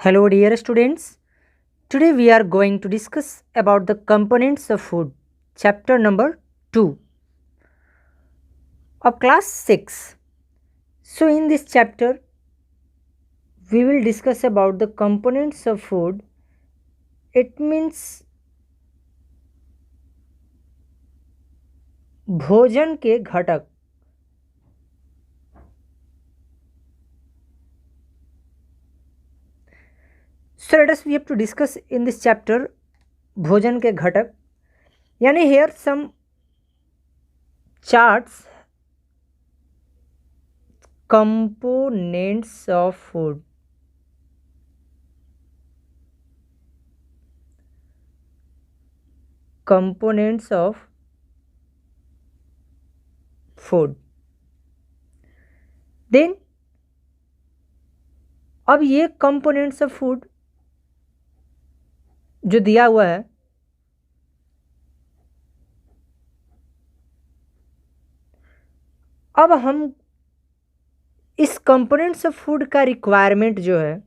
Hello dear students, today we are going to discuss about the components of food, chapter number 2 of class 6. So in this chapter, we will discuss about the components of food. It means भोजन के घटक. So let us we have to discuss in this chapter भोजन के घटक. यानी here some charts, components of food. Components of food. Then अब ये components of food जो दिया हुआ है, अब हम इस कंपोनेंट्स ऑफ फूड का रिक्वायरमेंट जो है,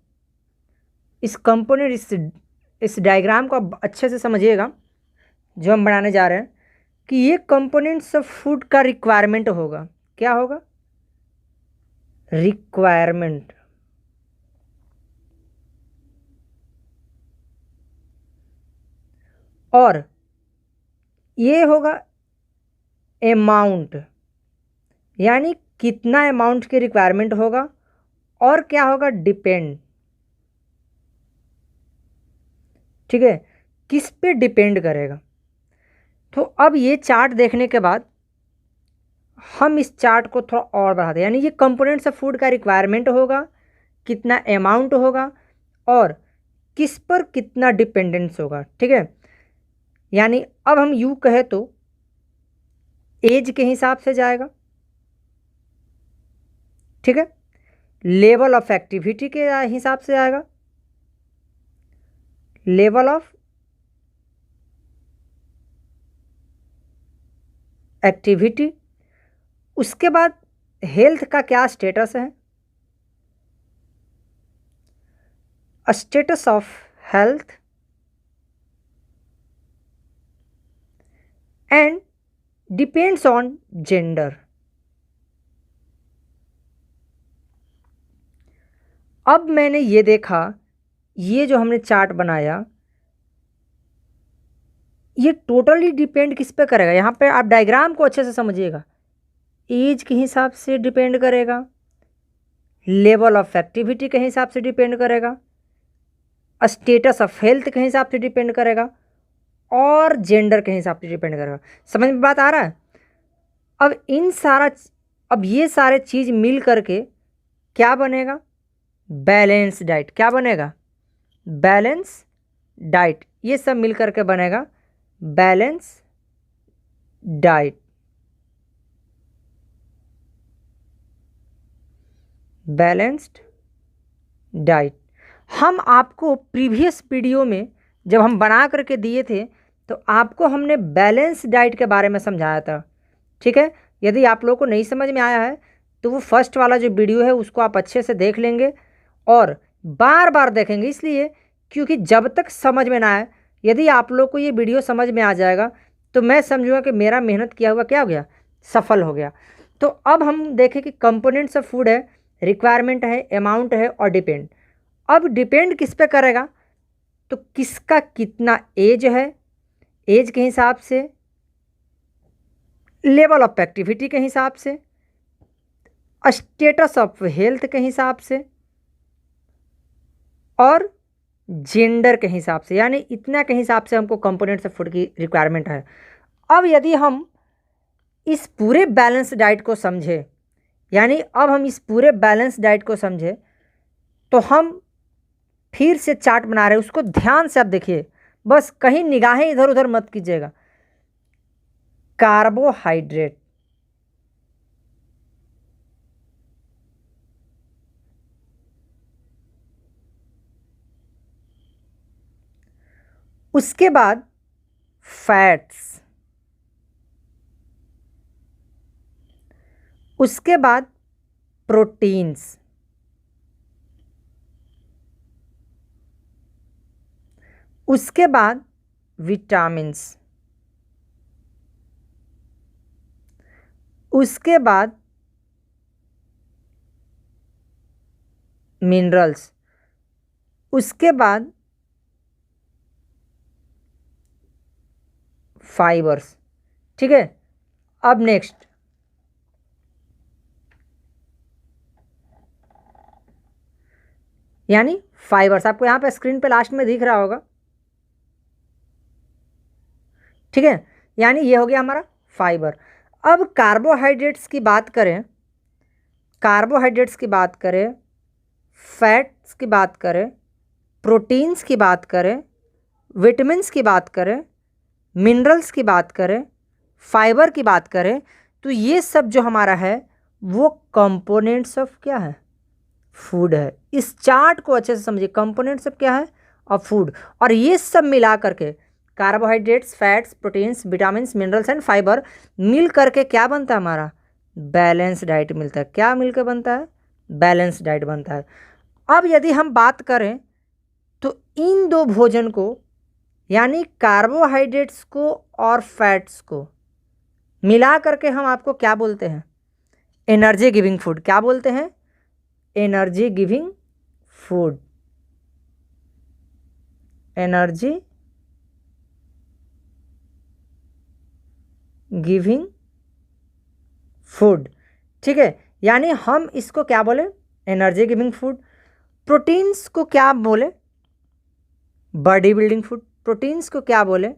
इस कंपोनेंट इस डायग्राम को आप अच्छे से समझिएगा जो हम बनाने जा रहे हैं कि ये कंपोनेंट्स ऑफ फूड का रिक्वायरमेंट होगा. क्या होगा? रिक्वायरमेंट. और ये होगा अमाउंट, यानी कितना अमाउंट की रिक्वायरमेंट होगा. और क्या होगा? डिपेंड. ठीक है, किस पे डिपेंड करेगा. तो अब ये चार्ट देखने के बाद हम इस चार्ट को थोड़ा और बढ़ा दें. यानी ये कंपोनेंट्स ऑफ फूड का रिक्वायरमेंट होगा, कितना अमाउंट होगा और किस पर कितना डिपेंडेंस होगा. ठीक है, यानी अब हम यूँ कहे तो एज के हिसाब से जाएगा. ठीक है, लेवल ऑफ एक्टिविटी के हिसाब से आएगा. Level of activity. उसके बाद हेल्थ का क्या स्टेटस है, status of health. And depends on gender. अब मैंने ये देखा, ये जो हमने चार्ट बनाया, ये टोटली डिपेंड किस पे करेगा. यहाँ पे आप डायग्राम को अच्छे से समझिएगा. एज के हिसाब से डिपेंड करेगा, लेवल ऑफ एक्टिविटी के हिसाब से डिपेंड करेगा, स्टेटस ऑफ हेल्थ के हिसाब से डिपेंड करेगा और जेंडर के हिसाब से डिपेंड करेगा. समझ में बात आ रहा है? अब ये सारे चीज़ मिल करके क्या बनेगा? Balance diet. क्या बनेगा? Balance diet. ये सब मिल करके बनेगा बैलेंस डाइट. Balanced diet. हम आपको प्रीवियस वीडियो में जब हम बना करके दिए थे तो आपको हमने बैलेंस डाइट के बारे में समझाया था. ठीक है, यदि आप लोगों को नहीं समझ में आया है तो वो फर्स्ट वाला जो वीडियो है उसको आप अच्छे से देख लेंगे और बार बार देखेंगे. इसलिए क्योंकि जब तक समझ में ना आए, यदि आप लोग को ये वीडियो समझ में आ जाएगा तो मैं समझूंगा कि मेरा मेहनत किया हुआ क्या हो गया, सफल हो गया. तो अब हम देखें कि कंपोनेंट्स ऑफ फूड है, रिक्वायरमेंट है, अमाउंट है और डिपेंड. अब डिपेंड किस पे करेगा? तो किसका कितना एज है, एज के हिसाब से, लेवल ऑफ एक्टिविटी के हिसाब से, स्टेटस ऑफ हेल्थ के हिसाब से और जेंडर के हिसाब से. यानी इतना के हिसाब से हमको कंपोनेंट्स ऑफ फूड की रिक्वायरमेंट है. अब यदि हम इस पूरे बैलेंस डाइट को समझे, यानी अब हम इस पूरे बैलेंस डाइट को समझे तो हम फिर से चार्ट बना रहे हैं, उसको ध्यान से आप देखिए, बस कहीं निगाहें इधर उधर मत कीजिएगा. कार्बोहाइड्रेट, उसके बाद फैट्स, उसके बाद प्रोटीन्स, उसके बाद विटामिन्स, उसके बाद मिनरल्स, उसके बाद फाइबर्स। ठीक है, अब नेक्स्ट यानी फाइबर्स, आपको यहाँ पे स्क्रीन पे लास्ट में दिख रहा होगा। ठीक है, यानी ये हो गया हमारा फाइबर। अब कार्बोहाइड्रेट्स की बात करें, कार्बोहाइड्रेट्स की बात करें, फैट्स की बात करें, प्रोटीन्स की बात करें, विटामिन्स की बात करें, मिनरल्स की बात करें, फाइबर की बात करें, तो ये सब जो हमारा है वो कंपोनेंट्स ऑफ क्या है, फूड है। इस चार्ट को अच्छे से समझिए, कंपोनेंट्स ऑफ क्या है, ऑफ फूड। और ये सब मिला करके carbohydrates, fats, proteins, vitamins, minerals and fibre मिल करके क्या बनता है हमारा, बैलेंस डाइट मिलता है। क्या मिलकर बनता है, बैलेंस डाइट बनता है। अब यदि हम बात करें तो इन दो भोजन को यानी कार्बोहाइड्रेट्स को और फैट्स को मिला करके हम आपको क्या बोलते हैं, एनर्जी गिविंग फूड। क्या बोलते हैं, energy giving food, energy giving food. ठीक है, यानी हम इसको क्या बोले, एनर्जी गिविंग फूड। प्रोटीन्स को क्या बोले, बॉडी बिल्डिंग फूड। प्रोटीन्स को क्या बोले,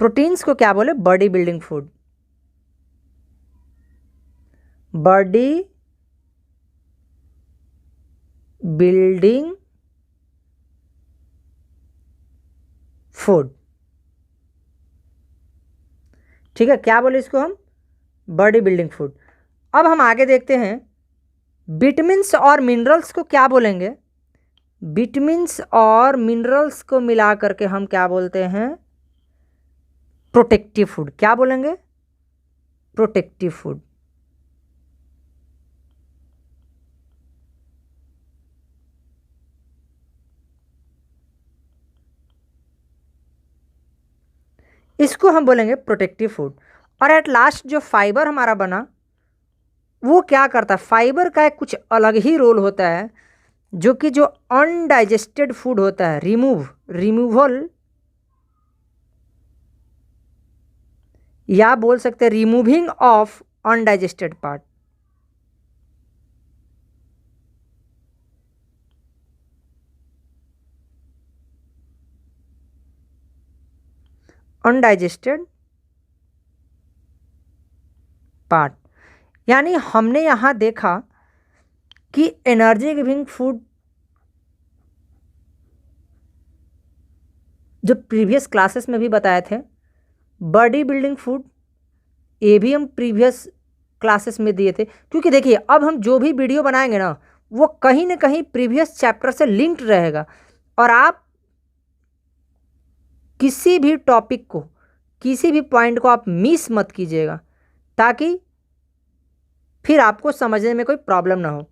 प्रोटीन्स को क्या बोले, body building food, body building food. ठीक है, क्या बोले इसको हम, बॉडी बिल्डिंग फूड। अब हम आगे देखते हैं, विटामिन्स और मिनरल्स को क्या बोलेंगे, विटामिन्स और मिनरल्स को मिला करके हम क्या बोलते हैं, प्रोटेक्टिव फूड। क्या बोलेंगे, प्रोटेक्टिव फूड। इसको हम बोलेंगे प्रोटेक्टिव फूड। और एट लास्ट जो फाइबर हमारा बना वो क्या करता है, फाइबर का एक कुछ अलग ही रोल होता है, जो कि जो अनडाइजेस्टेड फूड होता है, रिमूवल या बोल सकते हैं removing of undigested part. Undigested part, यानी हमने यहाँ देखा कि एनर्जी गिविंग फूड जो प्रीवियस क्लासेस में भी बताए थे, बॉडी बिल्डिंग फूड ये भी हम प्रीवियस क्लासेस में दिए थे। क्योंकि देखिए अब हम जो भी वीडियो बनाएंगे ना वो कहीं ना कहीं प्रीवियस चैप्टर से लिंक्ड रहेगा, और आप किसी भी टॉपिक को, किसी भी पॉइंट को आप मिस मत कीजिएगा, ताकि फिर आपको समझने में कोई प्रॉब्लम ना हो।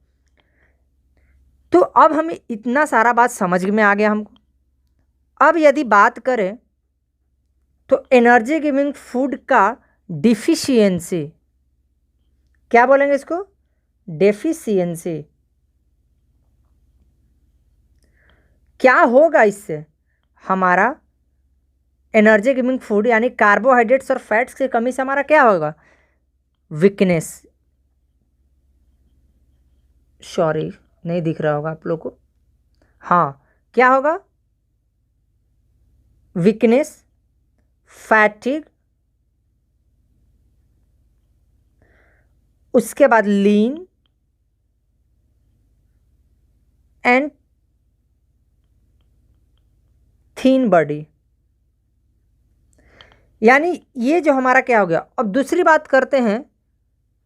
तो अब हमें इतना सारा बात समझ में आ गया हमको। अब यदि बात करें तो एनर्जी गिविंग फूड का डिफिशियंसी, क्या बोलेंगे इसको, डेफिशिएंसी। क्या होगा इससे, हमारा एनर्जी गिविंग फूड यानी कार्बोहाइड्रेट्स और फैट्स की कमी से हमारा क्या होगा, वीकनेस। सॉरी नहीं दिख रहा होगा आप लोग को, हाँ क्या होगा, वीकनेस, फैटिग, उसके बाद लीन एंड थीन बॉडी। यानी ये जो हमारा क्या हो गया। अब दूसरी बात करते हैं,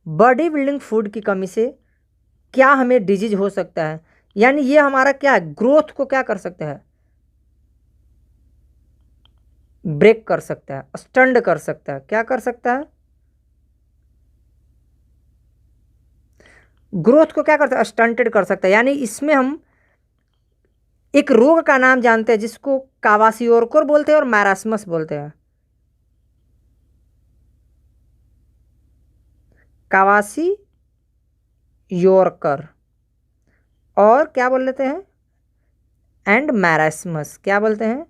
बॉडी बिल्डिंग फूड की कमी से क्या हमें डिजीज हो सकता है, यानी ये हमारा क्या है, ग्रोथ को क्या कर सकता है, ब्रेक कर सकता है, स्टंड कर सकता है। क्या कर सकता है, ग्रोथ को क्या करता है, स्टंटेड कर सकता है। यानी इसमें हम एक रोग का नाम जानते हैं जिसको कावासियोरकर बोलते हैं और मैरास्मस बोलते हैं। कावासी योरकर और क्या बोल लेते हैं, एंड मैरास्मस क्या बोलते हैं।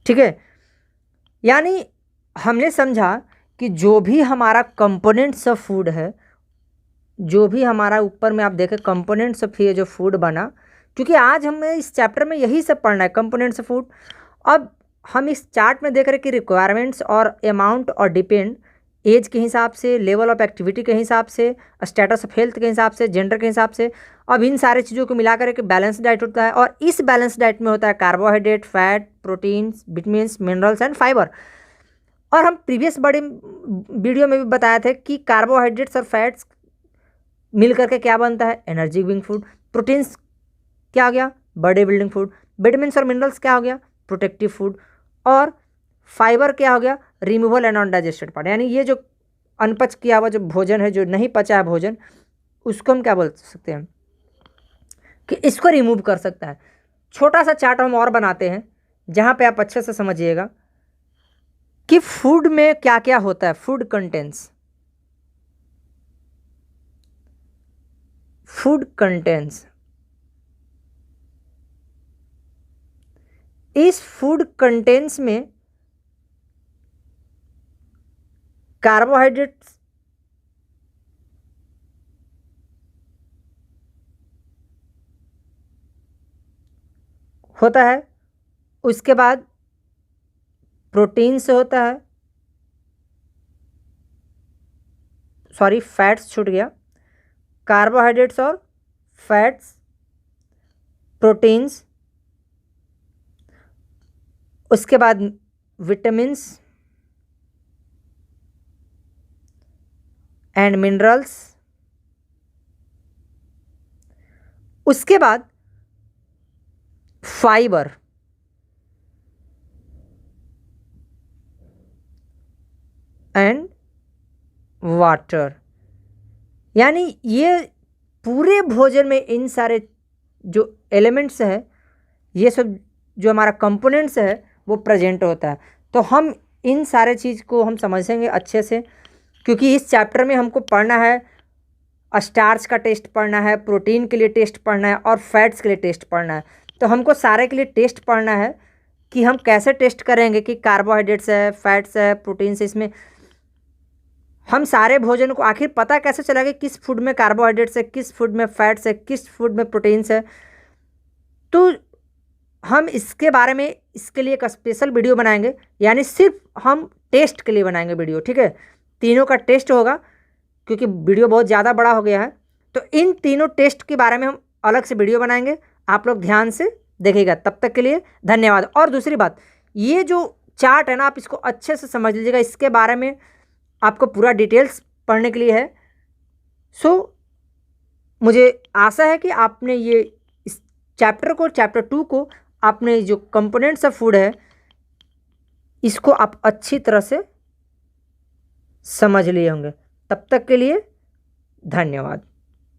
ठीक है, यानी हमने समझा कि जो भी हमारा कंपोनेंट्स ऑफ फूड है, जो भी हमारा ऊपर में आप देखें कंपोनेंट्स ऑफ ये जो फूड बना, क्योंकि आज हमें इस चैप्टर में यही सब पढ़ना है, कंपोनेंट्स ऑफ फूड। अब हम इस चार्ट में देख रहे हैं कि रिक्वायरमेंट्स और अमाउंट और डिपेंड एज के हिसाब से, लेवल ऑफ एक्टिविटी के हिसाब से, स्टेटस ऑफ हेल्थ के हिसाब से, जेंडर के हिसाब से। अब इन सारे चीज़ों को मिला कर के बैलेंस डाइट होता है, और इस बैलेंस डाइट में होता है carbohydrate, fat, proteins, vitamins, minerals and fibre. और हम प्रीवियस बड़े वीडियो में भी बताए थे कि कार्बोहाइड्रेट्स और फैट्स मिल करके क्या बनता है, एनर्जी गिविंग फूड। प्रोटीन्स क्या हो गया, बॉडी बिल्डिंग फूड। विटामिन्स और मिनरल्स क्या हो गया, प्रोटेक्टिव फूड। और फाइबर क्या हो गया, removal and non digested part. यानी ये जो अनपच किया हुआ जो भोजन है, जो नहीं पचा है भोजन, उसको हम क्या बोल सकते हैं कि इसको रिमूव कर सकता है। छोटा सा चार्ट हम और बनाते हैं जहाँ पे आप अच्छे से समझिएगा कि फूड में क्या क्या होता है। फूड कंटेंट्स, फूड कंटेंट्स, इस फूड कंटेंट्स में कार्बोहाइड्रेट्स, होता है, उसके बाद प्रोटीन से होता है, सॉरी फैट्स छूट गया, कार्बोहाइड्रेट्स और फैट्स, प्रोटीन्स, उसके बाद विटामिन्स एंड मिनरल्स, उसके बाद फाइबर एंड वाटर। यानी ये पूरे भोजन में इन सारे जो एलिमेंट्स हैं, ये सब जो हमारा कंपोनेंट्स है वो प्रेजेंट होता है। तो हम इन सारे चीज़ को हम समझेंगे अच्छे से, क्योंकि इस चैप्टर में हमको पढ़ना है, स्टार्च का टेस्ट पढ़ना है, प्रोटीन के लिए टेस्ट पढ़ना है और फैट्स के लिए टेस्ट पढ़ना है। तो हमको सारे के लिए टेस्ट पढ़ना है कि हम कैसे टेस्ट करेंगे कि कार्बोहाइड्रेट्स है, फैट्स है, प्रोटीन्स है। इसमें हम सारे भोजन को आखिर पता कैसे चलेगा किस फूड में कार्बोहाइड्रेट्स है, किस फूड में फैट्स है, किस फूड में प्रोटीन्स है। तो हम इसके बारे में, इसके लिए एक स्पेशल वीडियो बनाएंगे, यानी सिर्फ हम टेस्ट के लिए बनाएंगे वीडियो। ठीक है, तीनों का टेस्ट होगा, क्योंकि वीडियो बहुत ज़्यादा बड़ा हो गया है। तो इन तीनों टेस्ट के बारे में हम अलग से वीडियो बनाएंगे, आप लोग ध्यान से देखिएगा। तब तक के लिए धन्यवाद। और दूसरी बात, ये जो चार्ट है ना, आप इसको अच्छे से समझ लीजिएगा, इसके बारे में आपको पूरा डिटेल्स पढ़ने के लिए है। सो मुझे आशा है कि आपने ये इस चैप्टर को, चैप्टर 2 को, आपने जो कंपोनेंट्स ऑफ फूड है इसको आप अच्छी तरह से समझ लिए होंगे। तब तक के लिए धन्यवाद।